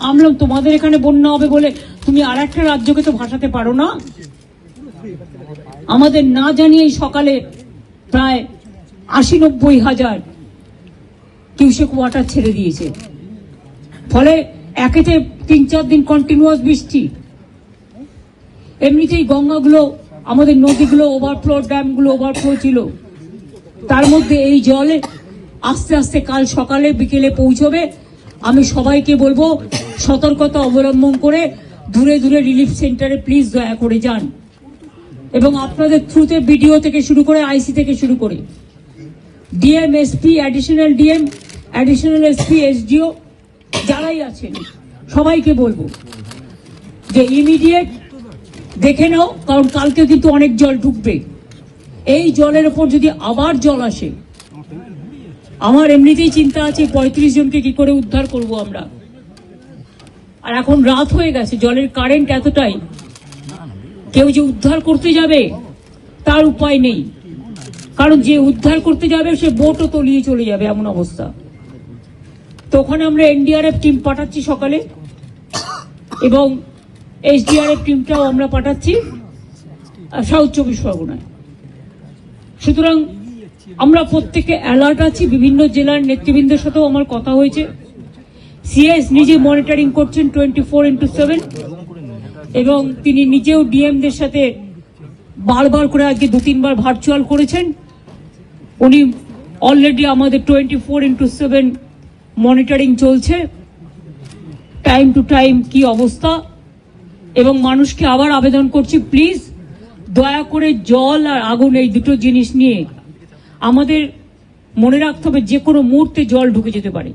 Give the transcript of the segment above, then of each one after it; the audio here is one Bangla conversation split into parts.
আমরা তোমাদের এখানে বন্যা হবে বলে তুমি আর একটা রাজ্যকে তো ভাসাতে পারো না। আমাদের না জানিয়ে সকালে প্রায় ৮০-৯০ হাজার কিউসেক ওয়াটার ছেড়ে দিয়েছে, ফলে একেতে ৩-৪ দিন কন্টিনিউয়াস বৃষ্টি। এমনিতেই গঙ্গাগুলো, আমাদের নদীগুলো ওভারফ্লো, ড্যামগুলো ওভারফ্লো ছিল, তার মধ্যে এই জলে আস্তে আস্তে কাল সকালে বিকেলে পৌঁছবে। আমি সবাইকে বলবো সতর্কতা অবলম্বন করে দূরে দূরে রিলিফ সেন্টারে প্লিজ দয়া করে যান, এবং আপনাদের থ্রুতে বিডিও থেকে শুরু করে আইসি থেকে শুরু করে DM, SP, additional DM, additional SP, SDO যারাই আছেন সবাইকে বলবো যে ইমিডিয়েট দেখে নাও, কারণ কালকে কিন্তু অনেক জল ঢুকবে। এই জলের ওপর যদি আবার জল আসে, আমার এমনিতেই চিন্তা আছে ৩৫ জনকে কি করে উদ্ধার করব আমরা। আর এখন রাত হয়ে গেছে, জলের কারেন্ট এতটাই, কেউ যে উদ্ধার করতে যাবে তার উপায় নেই, কারণ যে উদ্ধার করতে যাবে সে বোটও তলিয়ে চলে যাবে, এমন অবস্থা। তো ওখানে আমরা এনডিআরএফ টিম পাঠাচ্ছি সকালে, এবং এসডিআরএফ টিমটাও আমরা পাঠাচ্ছি সাউথ ২৪ পরগনায়। সুতরাং আমরা প্রত্যেকে অ্যালার্ট আছি। বিভিন্ন জেলার নেতৃবৃন্দের সাথেও আমার কথা হয়েছে। সিএস নিজে মনিটরিং করছেন 24x7, এবং তিনি নিজেও ডিএমদের সাথে বারবার করে আজকে ২-৩ বার ভার্চুয়াল করেছেন। উনি অলরেডি আমাদের 24x7 মনিটরিং চলছে, টাইম টু টাইম কি অবস্থা। এবং মানুষকে আবার আবেদন করছি, প্লিজ দয়া করে জল আর আগুন এই দুটো জিনিস নিয়ে আমাদের মনে রাখতে হবে যে কোনো মুহূর্তে জল ঢুকে যেতে পারে।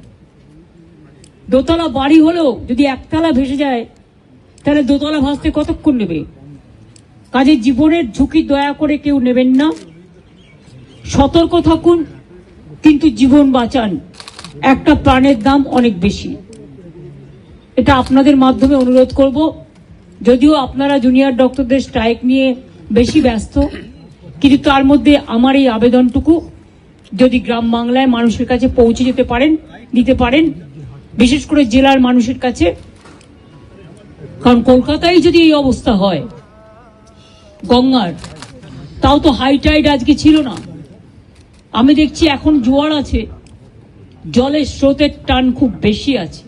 দোতলা বাড়ি হলেও যদি একতলা ভেসে যায় তাহলে দোতলা ভাসতে কতক্ষণ নেবে? কাজে জীবনের ঝুঁকি দয়া করে কেউ নেবেন না, সতর্ক থাকুন, কিন্তু জীবন বাঁচান। একটা প্রাণের দাম অনেক বেশি, এটা আপনাদের মাধ্যমে অনুরোধ করব। যদিও আপনারা জুনিয়র ডক্টরদের স্ট্রাইক নিয়ে বেশি ব্যস্ত, কিন্তু তার মধ্যে আমার এই আবেদনটুকু যদি গ্রাম বাংলায় মানুষের কাছে পৌঁছে দিতে পারেন, বিশেষ করে জেলার মানুষের কাছে। কারণ কলকাতায় যদি এই অবস্থা হয় গঙ্গার, তাও তো হাই টাইড আজকে ছিল না, আমি দেখছি এখন জোয়ার আছে, জলের স্রোতের টান খুব বেশি আছে।